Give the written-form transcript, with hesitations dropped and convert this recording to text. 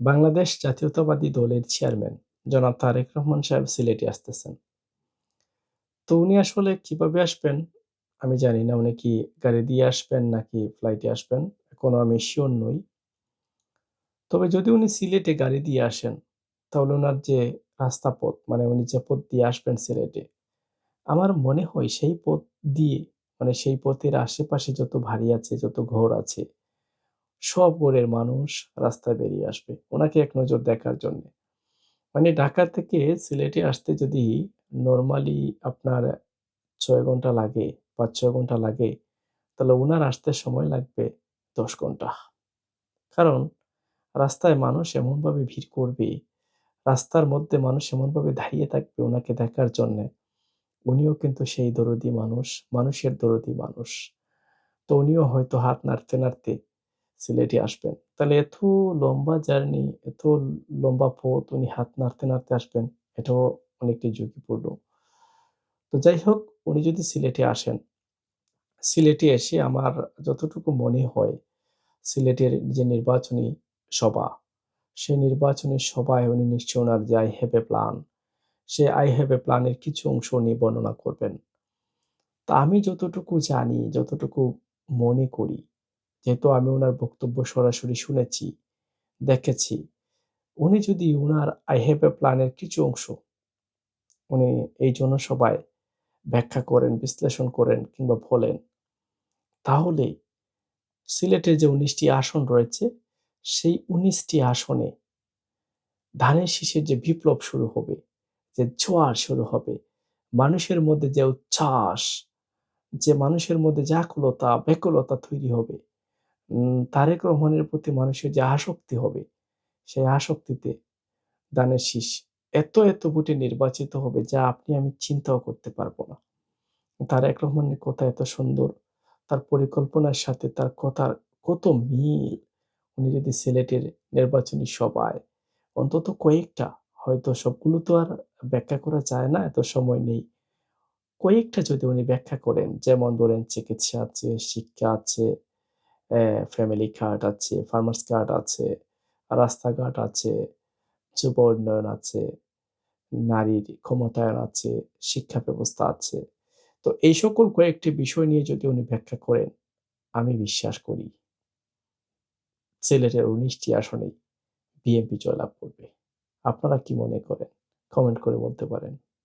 বাংলাদেশ জাতীয়তাবাদী দলের চেয়ারম্যান জনাব তারেক রহমান সাহেব সিলেটে আসতেছেন। তো উনি আসলে কিভাবে আসবেন আমি জানি না। উনি কি গাড়ি দিয়ে আসবেন নাকি ফ্লাইটে আসবেন? এখনো আমি সিওর নই। তবে যদি উনি সিলেটে গাড়ি দিয়ে আসেন, তাহলে উনার যে রাস্তাপথ মানে উনি যে পথ দিয়ে আসবেন সিলেটে, আমার মনে হয় সেই পথ দিয়ে মানে সেই পথের আশেপাশে যত বাড়ি আছে, যত ঘর আছে, সব ঘরের মানুষ রাস্তায় বেরিয়ে আসবে উনাকে এক নজর দেখার জন্যে। মানে ঢাকা থেকে সিলেটে আসতে যদি নরমালি আপনার ৬ ঘন্টা লাগে, ৫-৬ ঘন্টা লাগে, তাহলে উনার আসতে সময় লাগবে ১০ ঘন্টা। কারণ রাস্তায় মানুষ এমনভাবে ভিড় করবে, রাস্তার মধ্যে মানুষ এমনভাবে দাঁড়িয়ে থাকবে উনাকে দেখার জন্যে। উনিও কিন্তু সেই দরদি মানুষ, মানুষের দরদি মানুষ। তো উনিও হয়তো হাত নাড়তে, নাড়তে সিলেটে আসবেন। তাহলে এত লম্বা জার্নি, এত লম্বা পথ উনি হাত নাড়তে, নাড়তে আসবেন, এটাও অনেকটাই ঝুঁকিপূর্ণ। তো যাই হোক, উনি যদি সিলেটে আসেন, সিলেটে এসে আমার যতটুকু মনে হয়, সিলেটের যে নির্বাচনী সভা, সেই নির্বাচনী সভায় উনি নিশ্চয়ই উনার যে "I have a plan", say "I have a plan" এর কিছু অংশ উনি বর্ণনা করবেন। তা আমি যতটুকু জানি, যতটুকু মনে করি, যেহেতু আমি উনার বক্তব্য সরাসরি শুনেছি, দেখেছি। উনি যদি উনার "I have a plan" এর কিছু অংশ উনি এই জনসভায় ব্যাখ্যা করেন, বিশ্লেষণ করেন কিংবা বলেন, তাহলে সিলেটের যে ১৯ টি আসন রয়েছে, সেই ১৯ টি আসনে ধানের শীষের যে বিপ্লব শুরু হবে, যে জোয়ার শুরু হবে, মানুষের মধ্যে যে উচ্ছ্বাস, যে মানুষের মধ্যে যে আকুলতা, ব্যাকুলতা তৈরি হবে, তারেক রহমানের প্রতি মানুষের যে আসক্তি হবে, সেই আসক্তিতে ধানের শীষ এত, এত ভোটে নির্বাচিত হবে যা আপনি আমি চিন্তাও করতে পারব না। তারেক রহমানের কথা এত সুন্দর, তার পরিকল্পনার সাথে তার কথার কত মিল। উনি যদি সিলেটের নির্বাচনী সভায় অন্তত কয়েকটা, হয়তো সবগুলো তো আর ব্যাখ্যা করা যায় না, এত সময় নেই। কয়েকটা যদি উনি ব্যাখ্যা করেন, যেমন ধরেন চিকিৎসা আছে, শিক্ষা আছে, ফ্যামিলি কার্ড আছে, ফার্মার্স কার্ড আছে, রাস্তাঘাট আছে, যুব উন্নয়ন আছে, নারীর ক্ষমতায়ন আছে, শিক্ষা ব্যবস্থা আছে। তো এই সকল কয়েকটি বিষয় নিয়ে যদি উনি ব্যাখ্যা করেন, আমি বিশ্বাস করি সিলেটের ১৯ টি আসনেই বিএনপি জয়লাভ করবে। আপনারা কি মনে করেন? কমেন্ট করে বলতে পারেন।